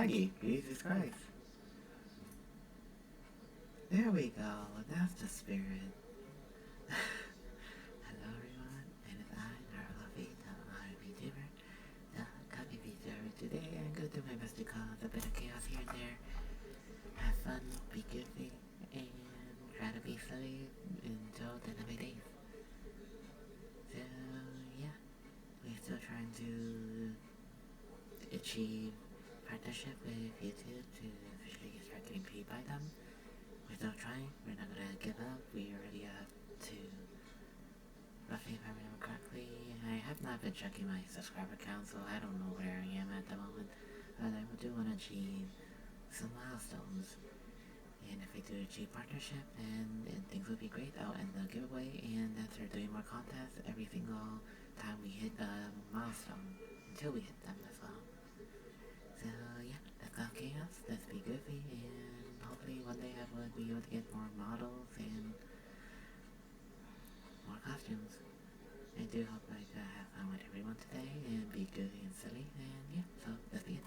Maggie, Jesus Christ. There we go. That's the spirit. Hello everyone, and it's I, Narlovi, the RVTuber, the Copy VTuber. Today I'm going to do my best to cause a bit of chaos here and there. Have fun, be goofy, and try to be silly until the end of my days. So yeah, we're still trying to achieve partnership with YouTube to officially start getting paid by them. We're still trying, we're not gonna give up. We already have to, roughly if I remember correctly, I have not been checking my subscriber count, so I don't know where I am at the moment. But I do want to achieve some milestones. And if I do achieve partnership, then things will be great. I'll end the giveaway and then start doing more contests every single time we hit a milestone, until we hit them as well. So yeah, let's go chaos, let's be goofy, and hopefully one day I will be able to get more models and more costumes. I do hope I can have fun with everyone today and be goofy and silly, and yeah, so let's begin.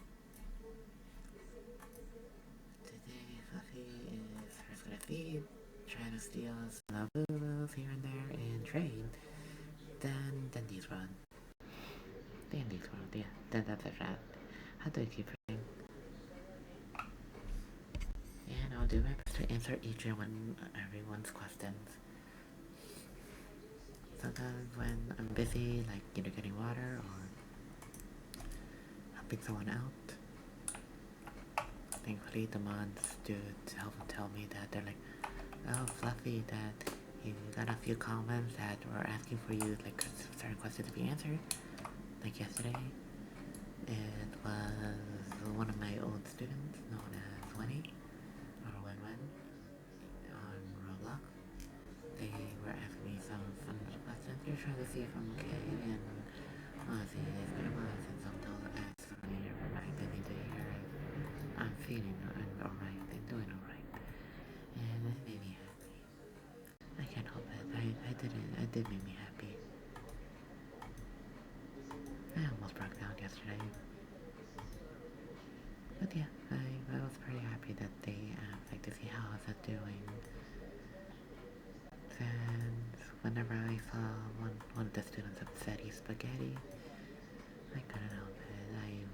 Today Fluffy is first gonna feed, trying to steal some Labulos here and there and trade. Then these run. Then these run, yeah, then that's a rat. How do I keep running? And I'll do my best to answer each and everyone's questions. Sometimes when I'm busy, like either getting water or helping someone out, thankfully the mods do help tell me that they're like, oh Fluffy, that you got a few comments that were asking for you like certain questions to be answered. Like yesterday, it was one of my old students known as Winnie, or Win-Win, on Roblox. They were asking me some fun questions. They're trying to see if I'm okay, and honestly, it's been a while since I'm told asked for me to remind me to hear I'm feeling alright and doing alright. And it made me happy. I can't help it. It did make me happy. I almost broke down yesterday. But yeah, I was pretty happy that they like to see how I was doing. And whenever I saw one of the students upset eat spaghetti, I couldn't help it. I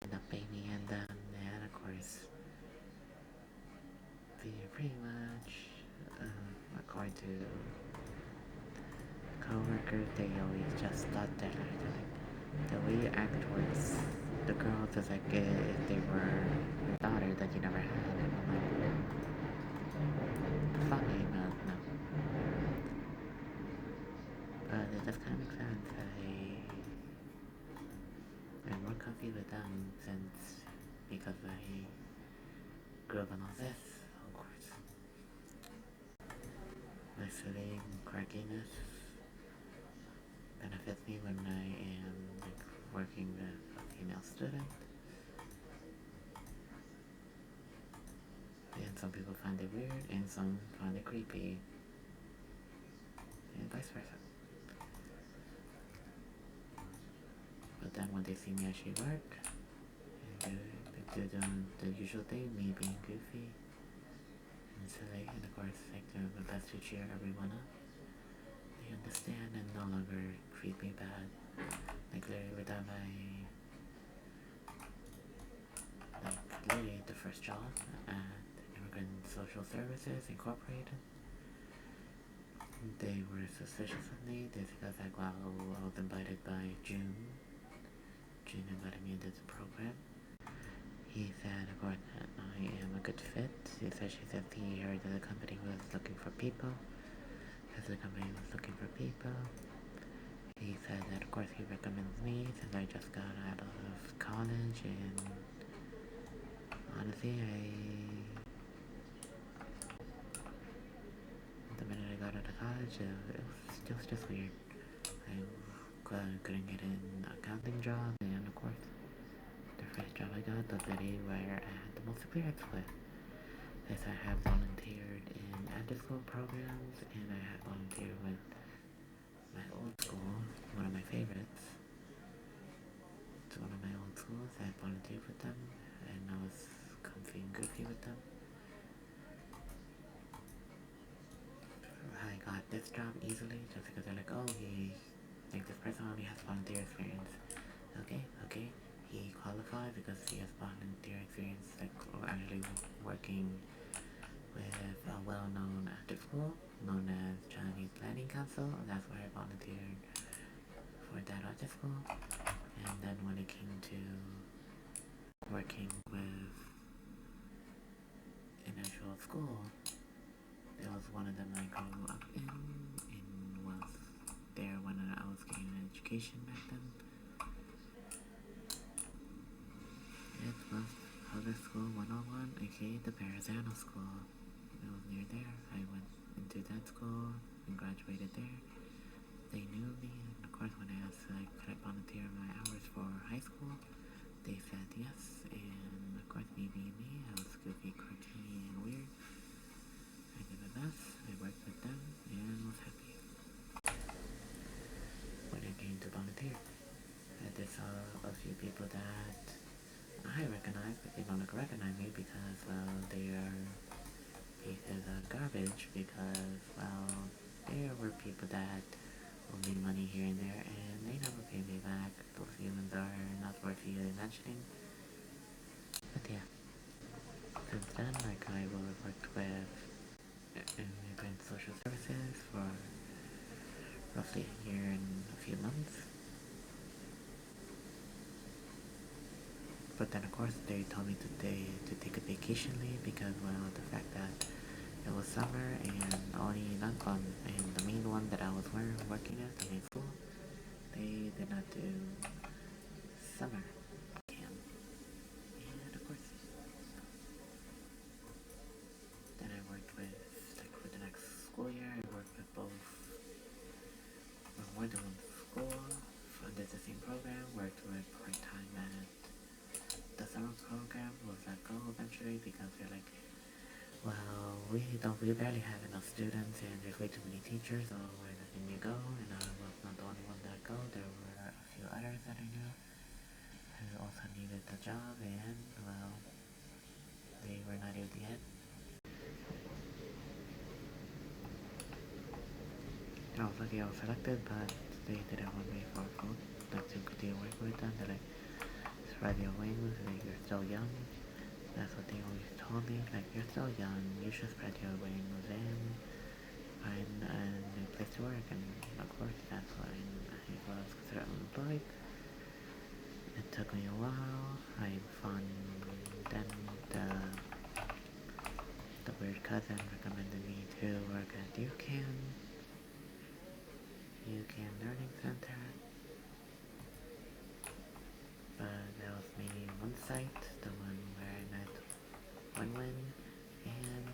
ended up baby and of course, pretty much, according to co-workers, they always just thought that like, the way you act towards the girls is like if they were your daughter that you never had. And I'm like, funny, but no. But it just kind of makes sense. I'm more comfy with them since because I grew up on all this, of course. My silly quirkiness benefits me when I am like working with a female student. And some people find it weird and some find it creepy. And vice versa. But then when they see me actually work and do the usual thing, me being goofy and silly, and of course like doing my best to cheer everyone up, they understand and no longer treat me bad. Like literally every time literally the first job at Immigrant Social Services Incorporated, they were suspicious of me. They because like wow, I was invited by June. June invited me into the program. He said, of course, that I am a good fit. She said he heard that the company was looking for people. He said that, of course, he recommends me since I just got out of college, and honestly, the minute I got out of college, it was just weird. I couldn't get an accounting job, and of course, the first job I got, the city where I had the most experience with. As I have volunteered in after-school programs, and I have volunteered with my old school, one of my favorites. It's one of my old schools. I volunteered with them, and I was this job easily just because they're like, oh, he like this person only has volunteer experience. Okay, he qualified because he has volunteer experience, like actually working with a well-known after school known as Chinese Planning Council. That's where I volunteered for that after school. And then when it came to working with an actual school, it was one of them I grew up in and was there when I was getting an education back then. It was Public School 101, aka the Verrazano School. It was near there. I went into that school and graduated there. They knew me, and of course when I asked could I volunteer my hours for high school, they said yes, and of course me being me, I was goofy, quirky, and weird. I did my best, I worked with them, and was happy. When I came to volunteer, I did saw a few people that I recognize, but they don't recognize me because, well, they are pieces of garbage because, well, there were people that will need money here and there and they never pay me back. Those humans are not worth even mentioning. But yeah, since then, I worked with immigrant social services for roughly a year and a few months. But then of course they told me to take a vacation leave because, well, the fact that it was summer and only not fun, and the main one that I was working at, the main school, they did not do summer camp. And of course, then I worked with, for the next school year, I worked with both, more than one school, funded the same program, worked with part-time at the summer program, was let go eventually because they're like, well, we barely have enough students and there's way too many teachers, so we're letting you go. And I was not the only one that go. There were a few others that I knew who also needed the job, and, well, they were not able to get. I was lucky I was selected, but they didn't want me for food, like to continue working with them. They're like, spread your wings, like, you're still young. That's what they always told me, like, you're still young, you should spread your wings and find a new place to work. And of course that's when I was considered unemployed. It took me a while. I found then the weird cousin recommended me to work at UCAN Learning Center. But that was mainly one site, the one where I met Win-Win, and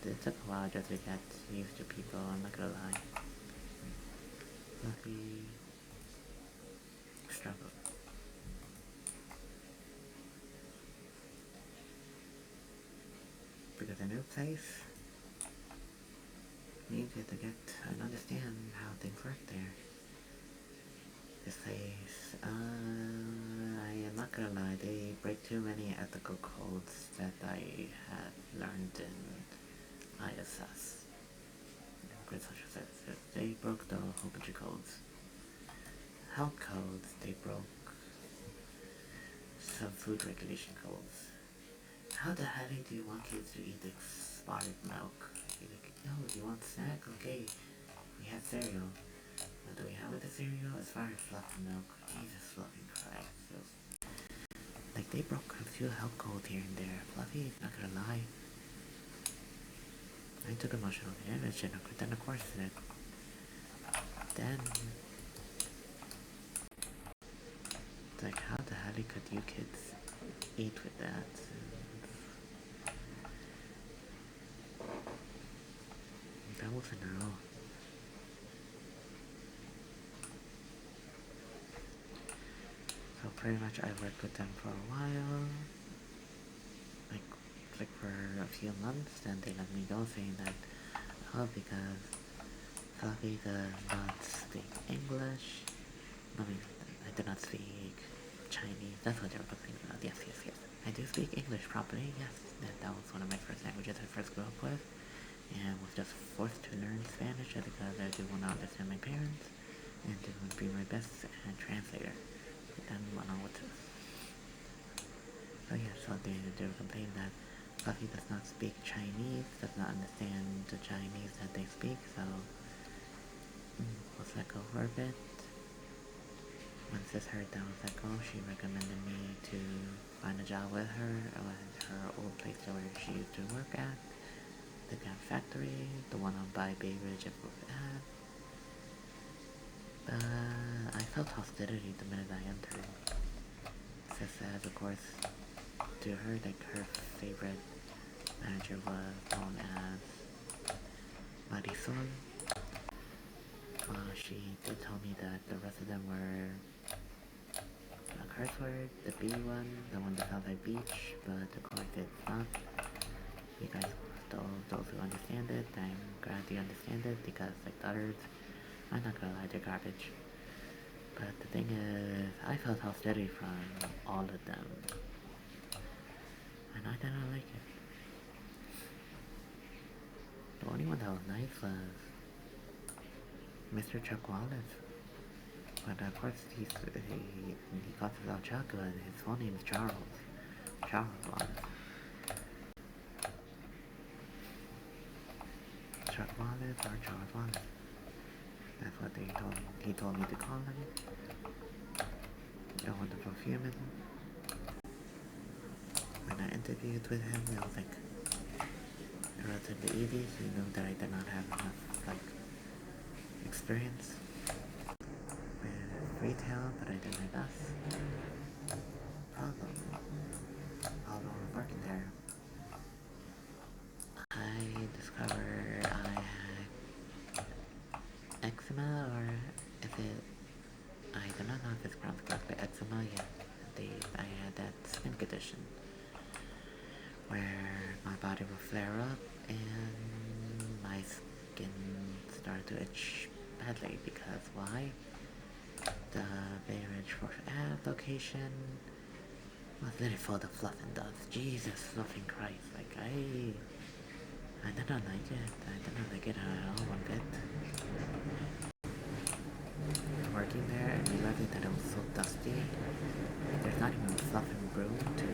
it took a while just to get used to people, I'm not gonna lie. Lucky struggle. Because a new place, you get to get and understand how things work there. This place, I am not gonna lie, they break too many ethical codes that I had learned in ISS. Grid Social Services. They broke the whole bunch of codes. Health codes, they broke some food regulation codes. How the hell do you want kids to eat expired milk? You're like, no, you want snack? Okay, we have cereal. What do we have with the cereal? As far as fluffy milk, Jesus fucking Christ. So, like, they broke a few health codes here and there. Fluffy, not gonna lie, I took emotional damage, and then of course then it's like, how the hell could you kids eat with that? That was a no. So pretty much I worked with them for a while, like for a few months, then they let me go saying that, oh, because Fluffy does not speak English. I mean, I did not speak Chinese. That's what they were talking about. Yes. I do speak English properly, yes. That was one of my first languages I first grew up with, and was just forced to learn Spanish just because I didn't want to understand my parents, and to be my best translator. Then went on with this. So yeah, so they were complaining that Fluffy does not speak Chinese, does not understand the Chinese that they speak, so was let go for a bit. Once this heard that was let go, she recommended me to find a job with her at her old place where she used to work at, the Gap Factory, the one on by Bay Ridge at Ave. But I felt hostility the minute I entered. Sis says, of course, to her, like her favorite manager was known as Marisol. She did tell me that the rest of them were a curse word, the B one, the one that sounds like beach, but of course it's not. You guys, those who understand it, I'm glad you understand it, because like the others, I'm not gonna lie, they're garbage. But the thing is, I felt hostility from all of them, and I did not like it. The only one that was nice was Mr. Chuck Wallace. But of course, he calls himself Chuck, but his full name is Charles. Charles Wallace. Chuck Wallace or Charles Wallace. That's what he told me to call him. A wonderful human. When I interviewed with him, it was like relatively easy. He knew that I did not have enough like experience with retail, but I did my best. Although working there, I discovered I had eczema, or if it, I do not know if it's pronounced correctly, eczema, yeah. I had that skin condition where my body will flare up and my skin started to itch badly. Because why? The Bay Ridge 4th Ave location was literally full of fluff and dust. Jesus fluffing Christ, like I did not like it. I did not like it at all one bit. Working there and realizing that it was so dusty, there's not even fluff and broom to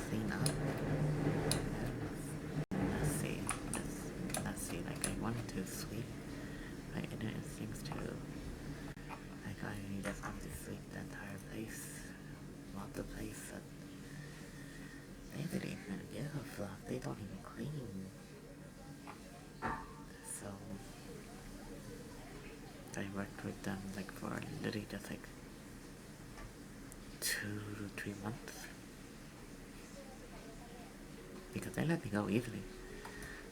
clean up. Let's see. Like I wanted to sweep my inner instincts to, like I just wanted to sweep the entire place, mop the place, and they didn't even give a fluff. They don't even clean. So I worked with them like for literally just like 2 to 3 months, because they let me go easily.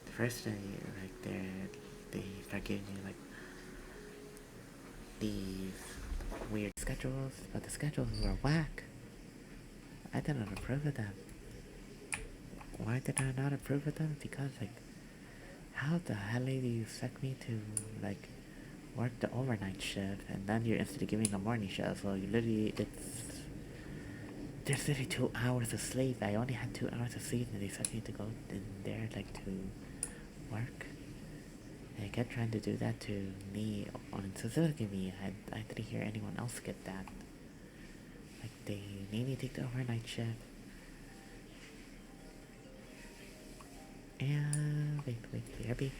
The first day, like they start giving you like these weird schedules, but the schedules were whack. I did not approve of them. Why did I not approve of them? Because like, how the hell do you expect me to like work the overnight shift and then you're instantly giving a morning shift? So you literally, there's literally 2 hours of sleep. I only had 2 hours of sleep, and they expect me to go in there like to work. And they kept trying to do that to me, and specifically me. I didn't hear anyone else get that. Like they made me take the overnight shift. And wait, BRB.